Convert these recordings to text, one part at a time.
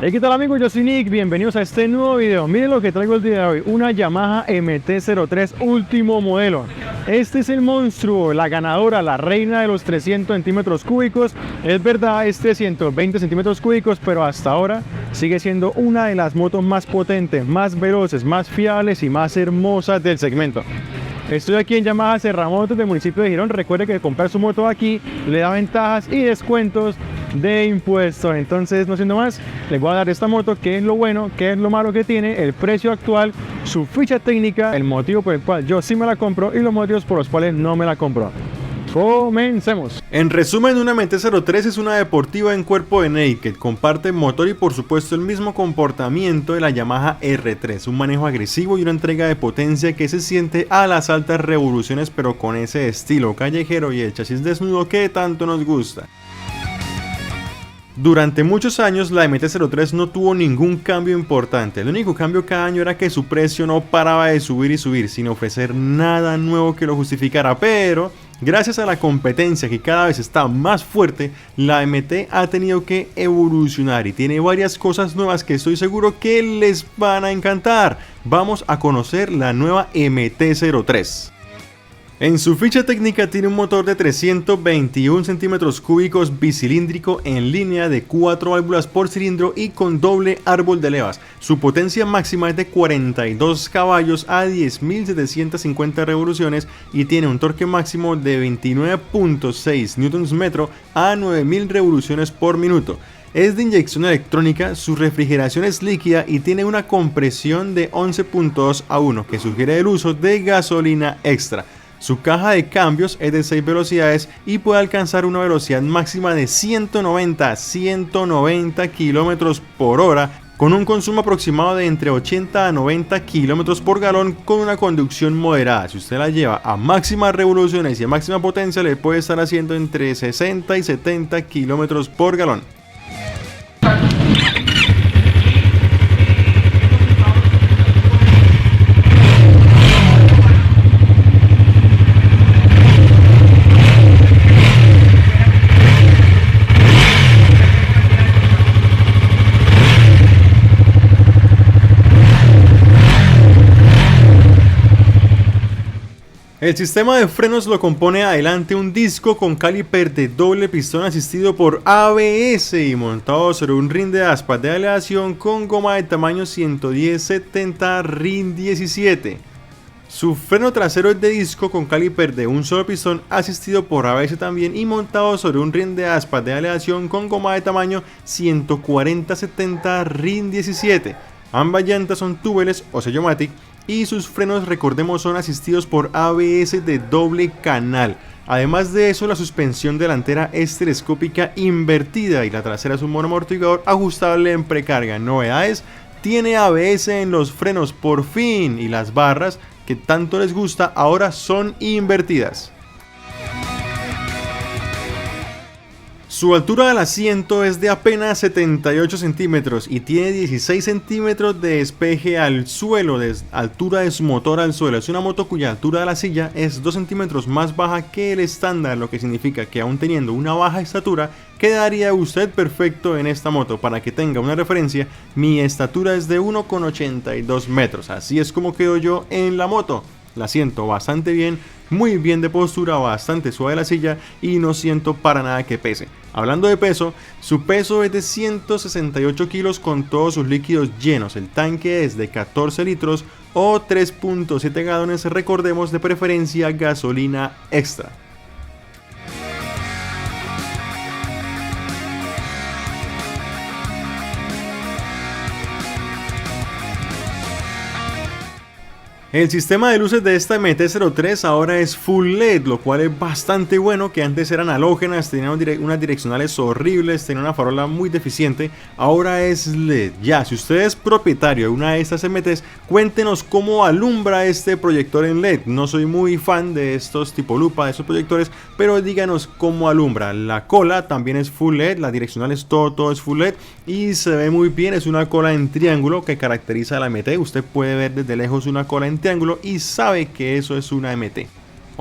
Hey, ¿qué tal amigos? Yo soy Nick, bienvenidos a este nuevo video. Miren lo que traigo el día de hoy, una Yamaha MT-03 último modelo. Este es el monstruo, la ganadora, la reina de los 300 centímetros cúbicos. Es verdad, este 120 centímetros cúbicos, pero hasta ahora sigue siendo una de las motos más potentes, más veloces, más fiables y más hermosas del segmento. Estoy aquí en Yamaha Serramotos del municipio de Girón. Recuerde que comprar su moto aquí le da ventajas y descuentos de impuestos. Entonces, no siendo más, les voy a dar esta moto, qué es lo bueno, qué es lo malo que tiene, el precio actual, su ficha técnica, el motivo por el cual yo sí me la compro y los motivos por los cuales no me la compro. Comencemos. En resumen, una MT-03 es una deportiva en cuerpo de naked, comparte motor y por supuesto el mismo comportamiento de la Yamaha R3, un manejo agresivo y una entrega de potencia que se siente a las altas revoluciones, pero con ese estilo callejero y el chasis desnudo que tanto nos gusta. Durante muchos años la MT-03 no tuvo ningún cambio importante, el único cambio cada año era que su precio no paraba de subir y subir sin ofrecer nada nuevo que lo justificara, pero gracias a la competencia que cada vez está más fuerte, la MT ha tenido que evolucionar y tiene varias cosas nuevas que estoy seguro que les van a encantar. Vamos a conocer la nueva MT-03. En su ficha técnica tiene un motor de 321 centímetros cúbicos bicilíndrico en línea de 4 válvulas por cilindro y con doble árbol de levas. Su potencia máxima es de 42 caballos a 10.750 revoluciones y tiene un torque máximo de 29.6 Nm a 9.000 revoluciones por minuto. Es de inyección electrónica, su refrigeración es líquida y tiene una compresión de 11.2 a 1 que sugiere el uso de gasolina extra. Su caja de cambios es de 6 velocidades y puede alcanzar una velocidad máxima de 190 km por hora con un consumo aproximado de entre 80 a 90 km por galón con una conducción moderada. Si usted la lleva a máximas revoluciones y a máxima potencia le puede estar haciendo entre 60 y 70 km por galón. El sistema de frenos lo compone adelante un disco con caliper de doble pistón asistido por ABS y montado sobre un rin de aspas de aleación con goma de tamaño 110/70 RIN 17. Su freno trasero es de disco con caliper de un solo pistón asistido por ABS también y montado sobre un rin de aspas de aleación con goma de tamaño 140/70 RIN 17. Ambas llantas son túbeles o sellomatic y sus frenos, recordemos, son asistidos por ABS de doble canal. Además de eso, la suspensión delantera es telescópica invertida y la trasera es un monoamortiguador ajustable en precarga. Novedades: tiene ABS en los frenos por fin y las barras que tanto les gusta ahora son invertidas. Su altura del asiento es de apenas 78 centímetros y tiene 16 centímetros de despeje al suelo, de altura de su motor al suelo. Es una moto cuya altura de la silla es 2 centímetros más baja que el estándar, lo que significa que aún teniendo una baja estatura, quedaría usted perfecto en esta moto. Para que tenga una referencia, mi estatura es de 1,82 metros, así es como quedo yo en la moto. La siento bastante bien, muy bien de postura, bastante suave la silla y no siento para nada que pese. Hablando de peso, su peso es de 168 kilos con todos sus líquidos llenos. El tanque es de 14 litros o 3.7 galones, recordemos, de preferencia gasolina extra. El sistema de luces de esta MT-03 ahora es full LED, lo cual es bastante bueno, que antes eran halógenas, tenían unas direccionales horribles, tenían una farola muy deficiente, ahora es LED. Ya, si usted es propietario de una de estas MTs, cuéntenos cómo alumbra este proyector en LED. No soy muy fan de estos tipo lupa, de estos proyectores, pero díganos cómo alumbra. La cola también es full LED, las direccionales todo es full LED y se ve muy bien, es una cola en triángulo que caracteriza a la MT. Usted puede ver desde lejos una cola en triángulo y sabe que eso es una MT.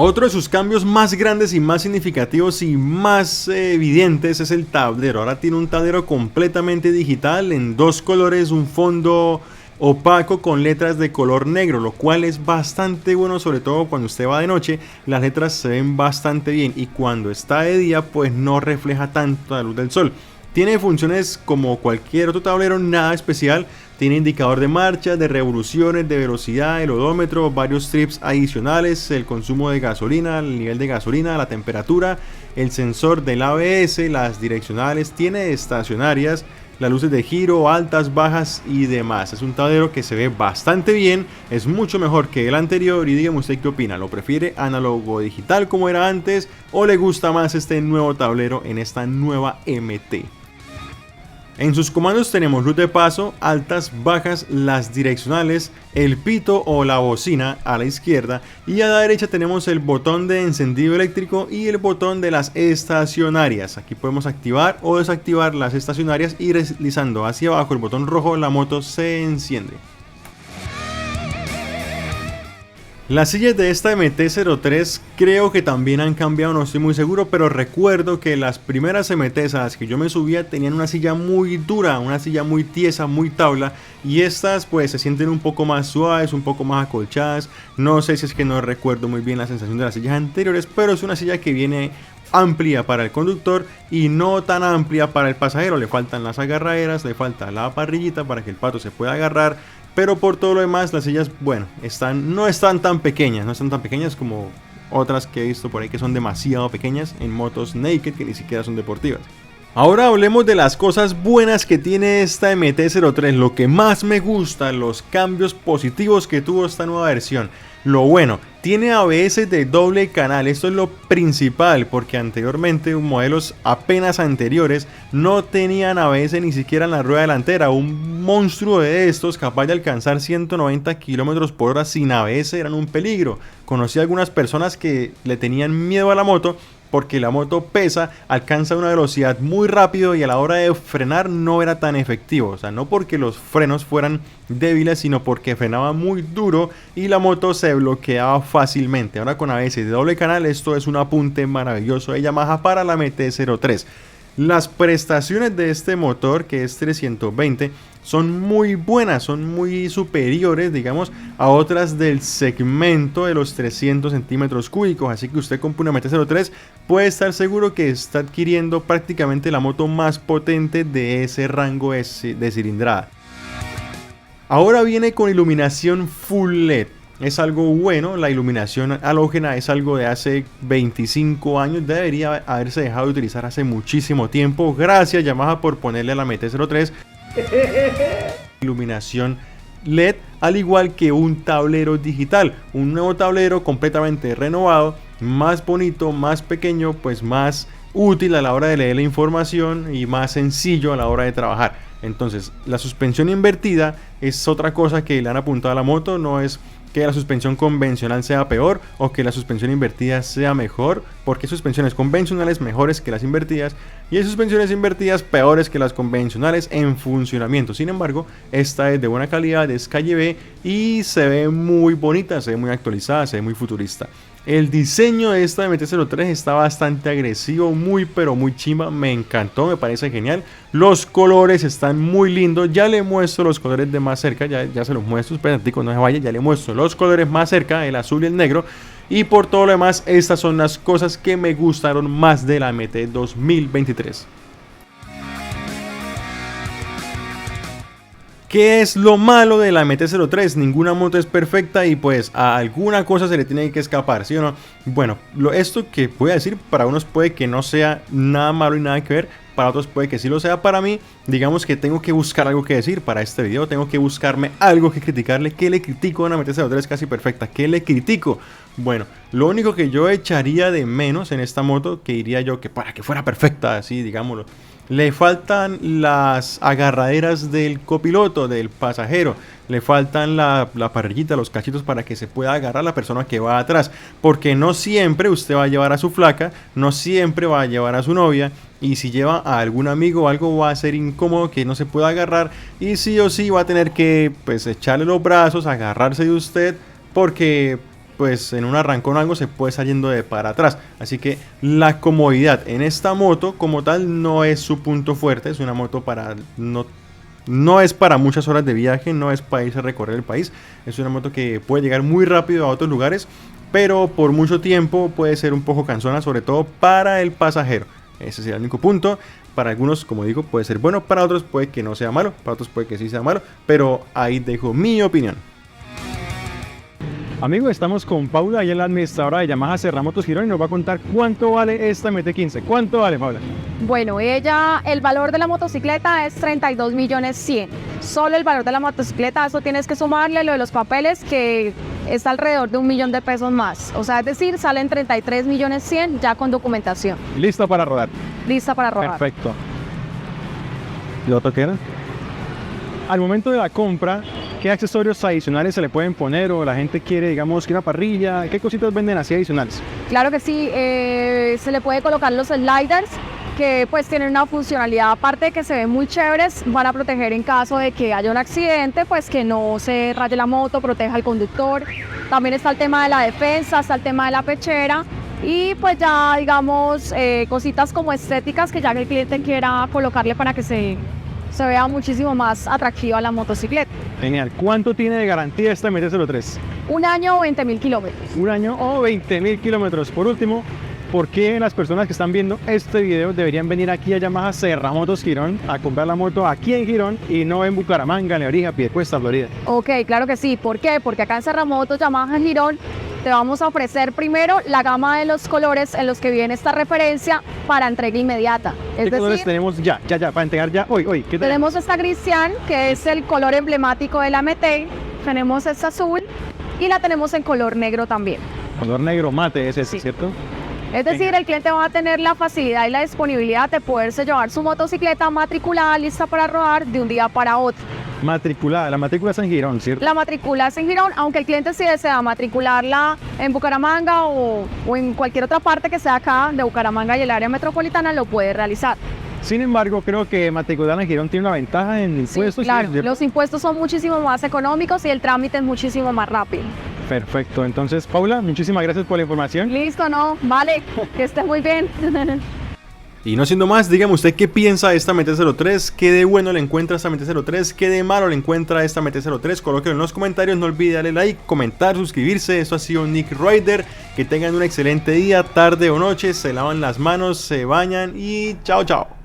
Otro de sus cambios más grandes y más significativos y más evidentes es el tablero. Ahora tiene un tablero completamente digital en dos colores, un fondo opaco con letras de color negro, lo cual es bastante bueno, sobre todo cuando usted va de noche. Las letras se ven bastante bien y cuando está de día pues no refleja tanto la luz del sol. Tiene funciones como cualquier otro tablero, nada especial. Tiene indicador de marcha, de revoluciones, de velocidad, el odómetro, varios trips adicionales, el consumo de gasolina, el nivel de gasolina, la temperatura, el sensor del ABS, las direccionales, tiene estacionarias, las luces de giro, altas, bajas y demás. Es un tablero que se ve bastante bien, es mucho mejor que el anterior y dígame usted qué opina. ¿Lo prefiere análogo digital como era antes o le gusta más este nuevo tablero en esta nueva MT? En sus comandos tenemos luz de paso, altas, bajas, las direccionales, el pito o la bocina a la izquierda y a la derecha tenemos el botón de encendido eléctrico y el botón de las estacionarias. Aquí podemos activar o desactivar las estacionarias y deslizando hacia abajo el botón rojo la moto se enciende. Las sillas de esta MT-03 creo que también han cambiado, no estoy muy seguro, pero recuerdo que las primeras MTs a las que yo me subía tenían una silla muy dura, una silla muy tiesa, muy tabla, y estas pues se sienten un poco más suaves, un poco más acolchadas. No sé si es que no recuerdo muy bien la sensación de las sillas anteriores, pero es una silla que viene amplia para el conductor y no tan amplia para el pasajero. Le faltan las agarraderas, le falta la parrillita para que el pato se pueda agarrar. Pero por todo lo demás, las sillas, bueno, no están tan pequeñas como otras que he visto por ahí que son demasiado pequeñas en motos naked que ni siquiera son deportivas. Ahora hablemos de las cosas buenas que tiene esta MT-03, lo que más me gusta, los cambios positivos que tuvo esta nueva versión. Lo bueno, tiene ABS de doble canal, esto es lo principal porque anteriormente modelos apenas anteriores no tenían ABS ni siquiera en la rueda delantera. Un monstruo de estos capaz de alcanzar 190 km por hora sin ABS eran un peligro. Conocí a algunas personas que le tenían miedo a la moto porque la moto pesa, alcanza una velocidad muy rápido y a la hora de frenar no era tan efectivo. O sea, no porque los frenos fueran débiles, sino porque frenaba muy duro y la moto se bloqueaba fácilmente. Ahora con ABS de doble canal esto es un apunte maravilloso de Yamaha para la MT-03. Las prestaciones de este motor, que es 320, son muy buenas, son muy superiores, digamos, a otras del segmento de los 300 centímetros cúbicos. Así que usted compra una MT-03, puede estar seguro que está adquiriendo prácticamente la moto más potente de ese rango de cilindrada. Ahora viene con iluminación full LED. Es algo bueno, la iluminación halógena es algo de hace 25 años, debería haberse dejado de utilizar hace muchísimo tiempo. Gracias Yamaha por ponerle a la MT-03 iluminación LED, al igual que un tablero digital, un nuevo tablero completamente renovado, más bonito, más pequeño, pues más útil a la hora de leer la información y más sencillo a la hora de trabajar. Entonces, la suspensión invertida es otra cosa que le han apuntado a la moto, no es que la suspensión convencional sea peor o que la suspensión invertida sea mejor, porque hay suspensiones convencionales mejores que las invertidas y hay suspensiones invertidas peores que las convencionales en funcionamiento. Sin embargo, esta es de buena calidad, es calle B y se ve muy bonita, se ve muy actualizada, se ve muy futurista. El diseño de esta MT-03 está bastante agresivo, muy pero muy chimba, me encantó, me parece genial. Los colores están muy lindos, ya le muestro los colores de más cerca, ya se los muestro, espérate, no se vaya, ya le muestro los colores más cerca, el azul y el negro. Y por todo lo demás, estas son las cosas que me gustaron más de la MT 2023. ¿Qué es lo malo de la MT-03? Ninguna moto es perfecta y pues a alguna cosa se le tiene que escapar, ¿sí o no? Bueno, esto que voy a decir para unos puede que no sea nada malo y nada que ver, para otros puede que sí lo sea. Para mí, digamos que tengo que buscar algo que decir para este video, tengo que buscarme algo que criticarle. ¿Qué le critico a una MT-03 casi perfecta? ¿Qué le critico? Bueno, lo único que yo echaría de menos en esta moto, que diría yo que para que fuera perfecta, así digámoslo, le faltan las agarraderas del copiloto, del pasajero. Le faltan la parrillita, los cachitos para que se pueda agarrar la persona que va atrás. Porque no siempre usted va a llevar a su flaca, no siempre va a llevar a su novia. Y si lleva a algún amigo o algo va a ser incómodo que no se pueda agarrar. Y sí o sí va a tener que pues echarle los brazos, agarrarse de usted. Porque pues en un arrancón o algo se puede estar yendo de para atrás. Así que la comodidad en esta moto como tal no es su punto fuerte. Es una moto para no es para muchas horas de viaje, no es para irse a recorrer el país. Es una moto que puede llegar muy rápido a otros lugares, pero por mucho tiempo puede ser un poco cansona, sobre todo para el pasajero. Ese sería el único punto. Para algunos, como digo, puede ser bueno, para otros puede que no sea malo, para otros puede que sí sea malo, pero ahí dejo mi opinión. Amigo, estamos con Paula, ella es la administradora de Yamaha Serramotos Girón y nos va a contar cuánto vale esta MT-15. ¿Cuánto vale, Paula? Bueno, el valor de la motocicleta es 32.100.000. Solo el valor de la motocicleta, eso tienes que sumarle lo de los papeles, que es alrededor de 1.000.000 de pesos más. O sea, es decir, salen 33.100.000 ya con documentación. Lista para rodar. Lista para rodar. Perfecto. ¿Y lo otro qué era? Al momento de la compra, ¿qué accesorios adicionales se le pueden poner? O la gente quiere, digamos, que una parrilla. ¿Qué cositas venden así adicionales? Claro que sí, se le puede colocar los sliders, que pues tienen una funcionalidad, aparte de que se ven muy chéveres, van a proteger en caso de que haya un accidente, pues que no se raye la moto, proteja al conductor. También está el tema de la defensa, está el tema de la pechera. Y pues ya, digamos, cositas como estéticas que ya el cliente quiera colocarle para que se vea muchísimo más atractiva la motocicleta. Genial. ¿Cuánto tiene de garantía esta MT-03? Un año o 20.000 kilómetros. Un año o 20.000 kilómetros. Por último, ¿por qué las personas que están viendo este video deberían venir aquí a Yamaha Serramotos Girón a comprar la moto aquí en Girón y no en Bucaramanga, Lebrija, Piedecuesta, Florida? Ok, claro que sí. ¿Por qué? Porque acá en Serramotos Yamaha Girón te vamos a ofrecer primero la gama de los colores en los que viene esta referencia para entrega inmediata. ¿Qué colores tenemos ya, para entregar ya hoy? ¿Qué tenemos esta gris cian, que es el color emblemático de la MT. Tenemos esta azul y la tenemos en color negro también. Color negro mate es ese, sí. ¿Cierto? Es decir, el cliente va a tener la facilidad y la disponibilidad de poderse llevar su motocicleta matriculada, lista para rodar de un día para otro. Matriculada, la matrícula es en Girón, ¿cierto? La matrícula es en Girón, aunque el cliente si desea matricularla en Bucaramanga o en cualquier otra parte que sea acá de Bucaramanga y el área metropolitana, lo puede realizar. Sin embargo, creo que matricular en Girón tiene una ventaja en impuestos. Sí, claro, los impuestos son muchísimo más económicos y el trámite es muchísimo más rápido. Perfecto, entonces Paula, muchísimas gracias por la información. Listo, no, vale, que estés muy bien. Y no siendo más, dígame usted qué piensa de esta MT-03, qué de bueno le encuentra esta MT-03, qué de malo le encuentra esta MT-03, colóquenlo en los comentarios, no olvide darle like, comentar, suscribirse. Esto ha sido Nick Rider, que tengan un excelente día, tarde o noche, se lavan las manos, se bañan y chao chao.